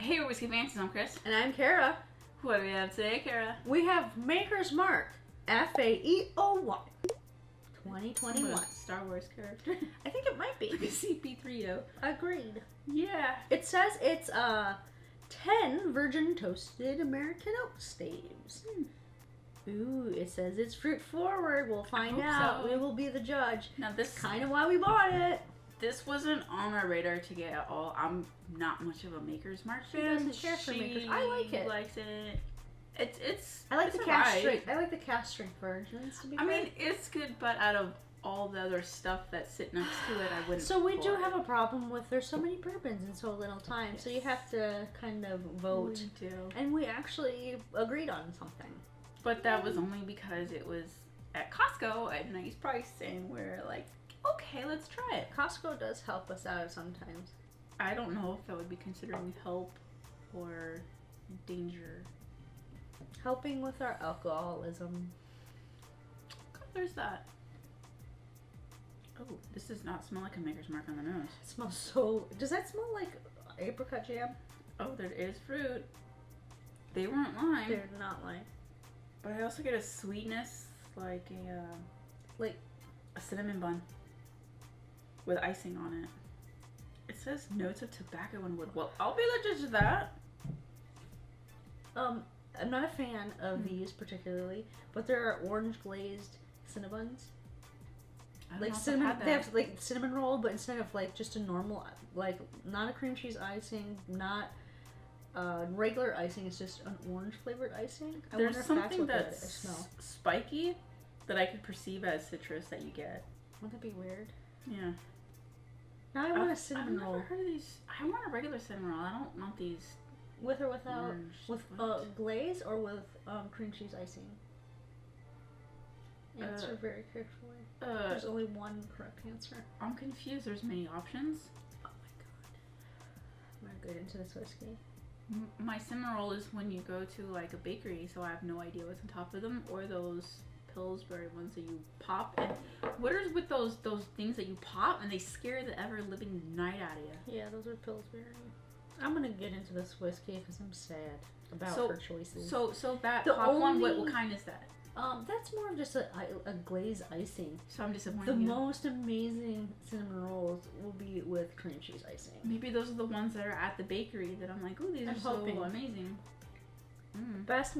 Hey, we're Whiskey Fancies. I'm Chris. And I'm Kara. What do we have today, Kara? We have Maker's Mark FAE 2021. Star Wars character. I think it might be. Like a CP3O. Agreed. Yeah. It says it's 10 virgin toasted American oat staves. Ooh, it says it's fruit forward. We'll find out. So. We will be the judge. Now this Kind of why we bought it. This wasn't on our radar to get at all. I'm not much of a Maker's Mark fan. She doesn't care for Maker's. I like it. Likes it. It's. I like it's the cast alright. strength. I like the cast strength versions. To be fair. mean, it's good, but out of all the other stuff that's sitting next to it, I wouldn't. So we do pour have it. a problem with there's so many bourbons in so little time. Yes. So you have to kind of vote. We do. And we actually agreed on something. But that was only because it was at Costco at a nice price, and we're like, okay, let's try it. Costco does help us out sometimes. I don't know if that would be considering help or danger. Helping with our alcoholism. There's that. Oh, this does not smell like a Maker's Mark on the nose. It smells so... Does that smell like apricot jam? Oh, there is fruit. They weren't lime. They're not like... But I also get a sweetness, like a cinnamon bun with icing on it. It says notes of tobacco and wood. Well, I'll be the judge of that. I'm not a fan of these particularly, but there are orange glazed Cinnabons. Like cinnamon, they have like cinnamon roll, but instead of like just a normal, like not a cream cheese icing, not regular icing, it's just an orange flavored icing. I There's wonder if something that's what that's I smell. spiky that I could perceive as citrus that you get. Wouldn't that be weird? Yeah. Now I want a cinnamon I've roll. never heard of these. I want a regular cinnamon roll. I don't want these. With or without, orange. with What? glaze or with cream cheese icing? Answer very carefully. There's only one correct answer. I'm confused. There's many options. Oh my god. I'm gonna get into this whiskey. My cinnamon roll is when you go to like a bakery, so I have no idea what's on top of them, or those Pillsbury ones that you pop. And what is with those things that you pop and they scare the ever living night out of you? Yeah, those are Pillsbury. I'm gonna get into this whiskey because I'm sad about her choices. So that The pop one, only- what kind is that? That's more of just a glaze icing. So I'm disappointed. The in you. most amazing cinnamon rolls will be with cream cheese icing. Maybe those are the ones that are at the bakery that I'm like, ooh, these I'm are so hoping. amazing. Best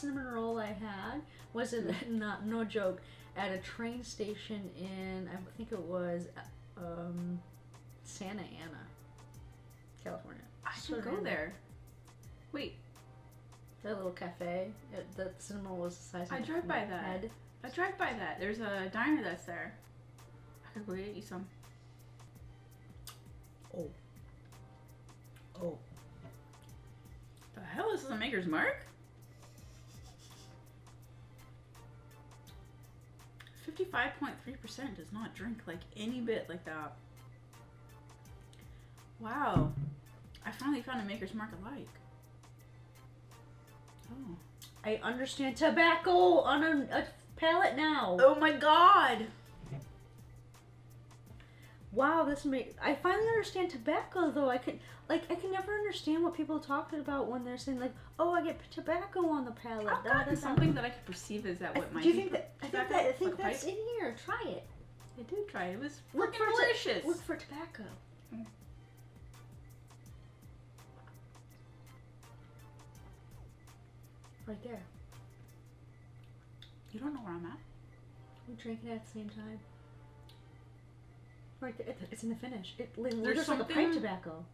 cinnamon roll I had was no joke, at a train station in, I think it was Santa Ana, California. I should go there. Wait, That little cafe. The cinnamon roll was the size of I drive my by that. head. I drive by that. There's a diner that's there. I could go get you some. Oh. The hell? This is a Maker's Mark? 55.3% does not drink like any bit like that. Wow. I finally found a Maker's Mark I like. Oh. I understand tobacco on a palate now. Oh my god! Wow, I finally understand tobacco though. I can never understand what people are talking about when they're saying like, "Oh, I get tobacco on the palate." I've gotten something that I could perceive as that what might Do you be think that? I tobacco, think like a that's pipe. in here. Try it. I did try it. It was Look freaking for delicious. Look for tobacco. Right there. You don't know where I'm at. We drank it at the same time. Right there. It's in the finish. It looks There's like a pipe something- tobacco.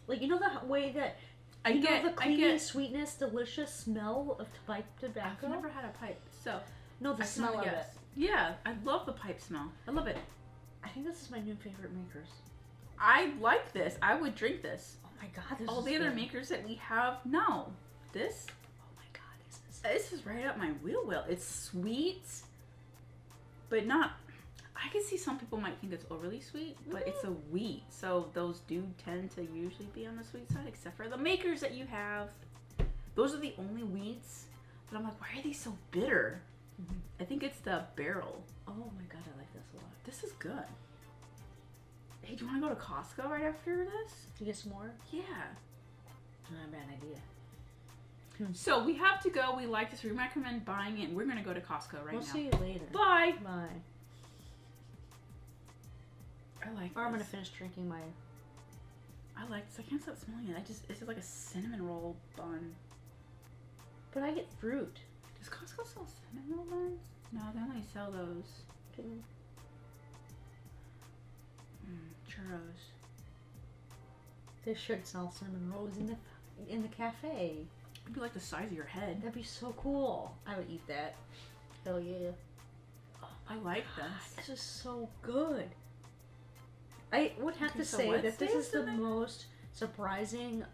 Like, you know the way that I get the clean sweetness, delicious smell of pipe tobacco? I've never had a pipe, so No, the I smell of yes. it. Yeah, I love the pipe smell. I love it. I think this is my new favorite Makers. I like this. I would drink this. Oh my god, this All is the other good. Makers that we have, no. This Oh my god, this is right up my wheel. It's sweet, but not. I can see some people might think it's overly sweet, but it's a wheat, so those do tend to usually be on the sweet side, except for the Makers that you have. Those are the only wheats. But I'm like, why are these so bitter? Mm-hmm. I think it's the barrel. Oh my god, I like this a lot. This is good. Hey, do you want to go to Costco right after this? Do you get some more? Yeah. Not a bad idea. So we have to go. We like this. We recommend buying it. We're going to go to Costco right now. We'll see you later. Bye. Bye. I like Or I'm going this. to finish drinking my... I like this. I can't stop smelling it. It's just like a cinnamon roll bun. But I get fruit. Does Costco sell cinnamon roll buns? No, they only sell those. Churros. They should sell cinnamon rolls in the cafe. It'd be like the size of your head. That'd be so cool. I would eat that. Hell yeah. Oh, I like this. This is so good. I would have to so say what that this is stays the in there? most surprising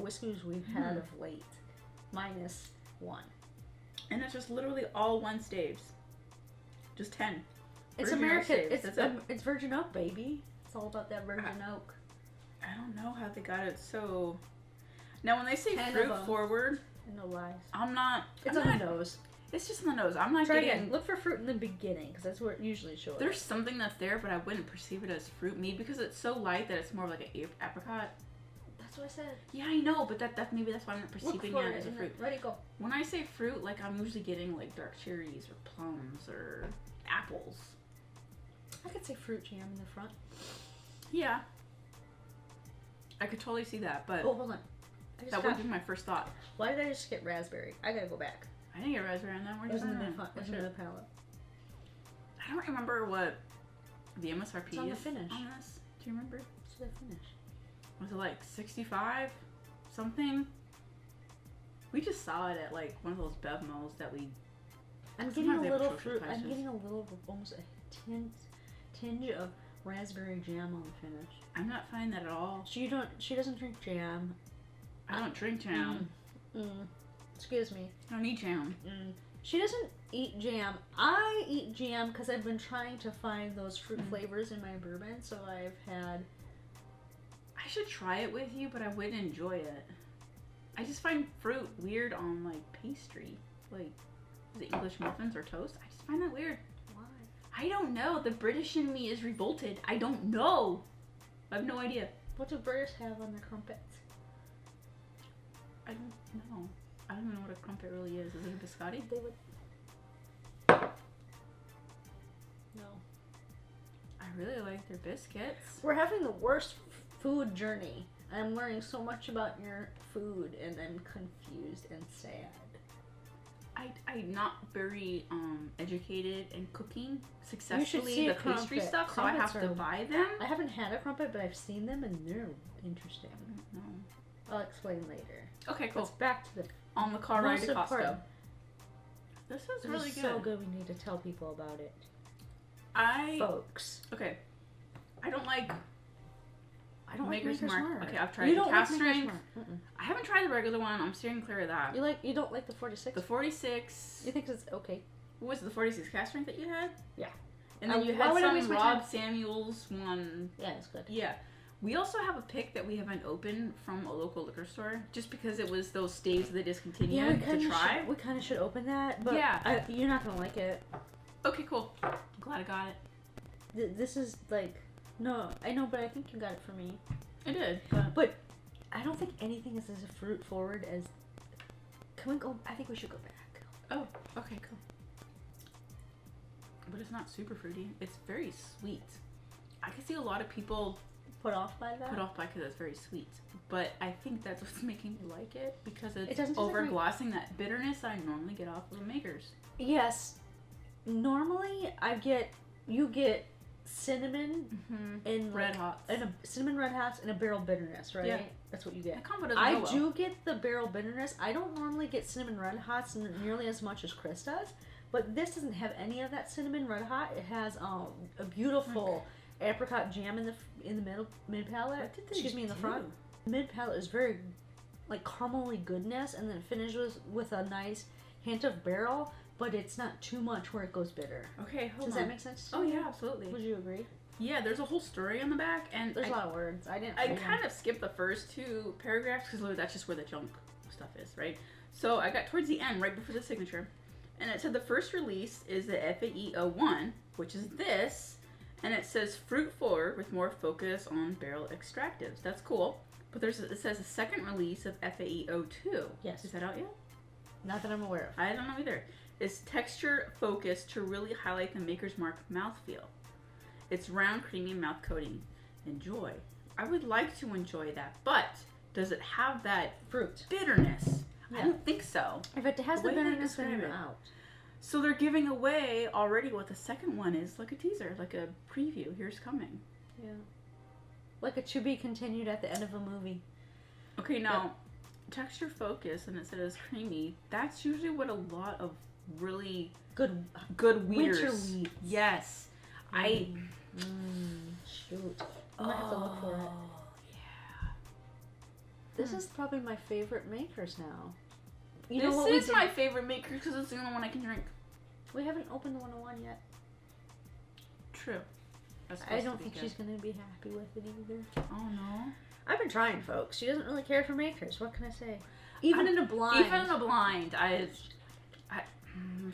whiskeys we've had of late. Minus one. And it's just literally all one staves. Just 10. It's Virgin American. Oak staves. It's virgin oak, baby. It's all about that virgin oak. I don't know how they got it so... Now, when they say 10 fruit of 'em. forward, No lies. I'm not... It's I'm on not, the nose. It's just on the nose. I'm not Try getting... again. Look for fruit in the beginning, because that's where it usually shows. There's something that's there, but I wouldn't perceive it as fruit. Maybe because it's so light that it's more of like an apricot. That's what I said. Yeah, I know, but that maybe that's why I'm not perceiving Look for it as a fruit. Ready, go. When I say fruit, like I'm usually getting like dark cherries or plums or apples. I could say fruit jam in the front. Yeah. I could totally see that, but Oh, hold on. that would be my first thought. Why did I just get raspberry? I gotta go back. I didn't get raspberry on that. Where'd It was you in find the that? it was in the palette. I don't remember what the MSRP It's on the is finish. on this. Do you remember? So they finish. Was it like 65 something? We just saw it at like one of those Bev Mills that we... I'm Sometimes getting a they have little atrocious fruit. I'm prices. getting a little, almost a tinge of raspberry jam on the finish. I'm not finding that at all. She doesn't drink jam. I don't drink jam. Excuse me. I don't need jam. She doesn't eat jam. I eat jam because I've been trying to find those fruit flavors in my bourbon. So I've had... I should try it with you, but I wouldn't enjoy it. I just find fruit weird on like pastry. Like, is it English muffins or toast? I just find that weird. Why? I don't know. The British in me is revolted. I don't know. I have no idea. What do British have on their crumpets? I don't know. I don't even know what a crumpet really is. Is it a biscotti? They would... No. I really like their biscuits. We're having the worst food journey. I'm learning so much about your food, and I'm confused and sad. I'm not very educated in cooking see successfully a the pastry crumpet. stuff, so I have Crumpets to are- buy them. I haven't had a crumpet, but I've seen them, and they're interesting. I don't know. I'll explain later. Okay, cool. Let's back to the On the car ride most to Costco. important. This is This really is good. so good. We need to tell people about it, folks. Okay. I don't like. I don't Maker's like Maker's Mark. Mark. Okay, I've tried You the don't cast like Maker's strength. Mark. I haven't tried the regular one. I'm steering clear of that. You don't like the 46? The 46. You think it's okay? What was it, the 46 cast strength that you had? Yeah. And then you why had would I waste some my Rob time? Samuels one. Yeah, it's good. Yeah. We also have a pick that we haven't opened from a local liquor store, just because it was those staves that discontinued to try. We kind of should open that, but Yeah. you're not gonna like it. Okay, cool. I'm glad I got it. This is like, no, I know, but I think you got it for me. I did, But I don't think anything is as fruit forward as. Can we go? I think we should go back. Oh, okay, cool. But it's not super fruity. It's very sweet. I can see a lot of people Put off by that? put off by because it's very sweet. But I think that's what's making me like it, because it's doesn't taste like overglassing that bitterness I normally get off of the Makers. Yes. Normally, you get cinnamon and Red Hots. and a cinnamon red hots and a barrel bitterness, right? Yeah. That's what you get. That combo doesn't I go well. do get the barrel bitterness. I don't normally get cinnamon red hots nearly as much as Chris does, but this doesn't have any of that cinnamon red hot. It has a beautiful apricot jam in the mid palate. What did they Excuse me, in the do? front. Mid palate is very like caramely goodness, and then it finishes with a nice hint of barrel, but it's not too much where it goes bitter. Okay, hold Does on. that make sense to Oh you? yeah, absolutely. Would you agree? Yeah, there's a whole story on the back, and There's a lot of words. I kind of skipped the first two paragraphs because that's just where the junk stuff is, right? So I got towards the end, right before the signature, and it said the first release is the FAE 01, which is this, and it says fruit forward with more focus on barrel extractives. That's cool. But it says a second release of FAE 02. Yes. Is that out yet? Not that I'm aware of. I don't know either. It's texture focused to really highlight the Maker's Mark mouthfeel. It's round, creamy mouth coating. Enjoy. I would like to enjoy that, but does it have that fruit bitterness? Yeah. I don't think so. If it has the bitterness, then I'm out. So they're giving away already what the second one is, like a teaser, like a preview. Here's coming. Yeah. Like a to be continued at the end of a movie. Okay, now, texture focus, and it says creamy. That's usually what a lot of really good weeders. Winter wheats. Yes. Shoot. I'm gonna have to look for it. Yeah. This is probably my favorite Makers now. This is my favorite Maker because it's the only one I can drink. We haven't opened the 101 yet. True. I don't think she's gonna be happy with it either. Oh no. I've been trying, folks. She doesn't really care for Makers. What can I say? Even in a blind, I'm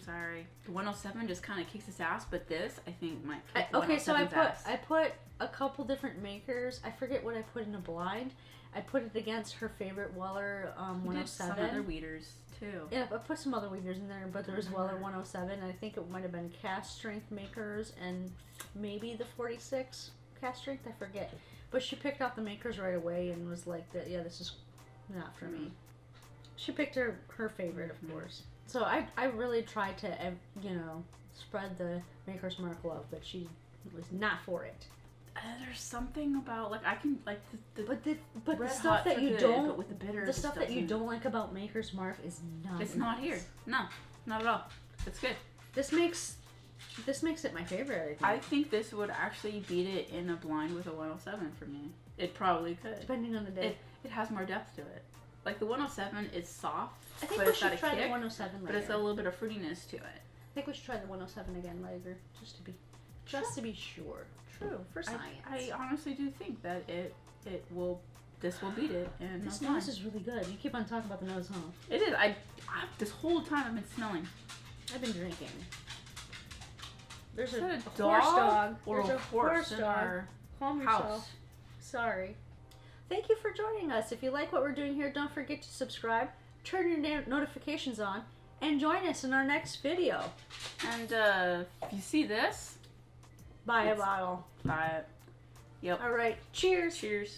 sorry. The 107 just kind of kicks its ass, but this I think might kick okay, so I 107's ass. put a couple different Makers. I forget what I put in a blind. I put it against her favorite Weller 107. Some other weeders too. Yeah, I put some other weeders in there, but there was Weller 107. I think it might have been cast strength Makers and maybe the 46 cast strength. I forget. But she picked out the Makers right away and was like, "Yeah, this is not for me." She picked her favorite, of course. So I really tried to spread the Maker's Mark love, but she was not for it. There's something about like I can like the stuff that you don't but with the bitter the stuff that you don't like about Maker's Mark is not. It's not here. No, not at all. It's good. This makes it my favorite. I think this would actually beat it in a blind with a 107 for me. It probably could, depending on the day. It has more depth to it. Like the 107 is soft, I think but we it's got should a try kick, the 107 later. but it's a little bit of fruitiness to it. I think we should try the 107 again later, just to be sure. True, for science. I honestly do think that this will beat it. And this nose is really good. You keep on talking about the nose, huh? It is. This whole time I've been smelling. I've been drinking. There's a horse dog or a horse in our Calm house. Yourself. Sorry. Thank you for joining us. If you like what we're doing here, don't forget to subscribe, turn your notifications on, and join us in our next video. And if you see this, buy a bottle. Buy it. Yep. All right. Cheers. Cheers.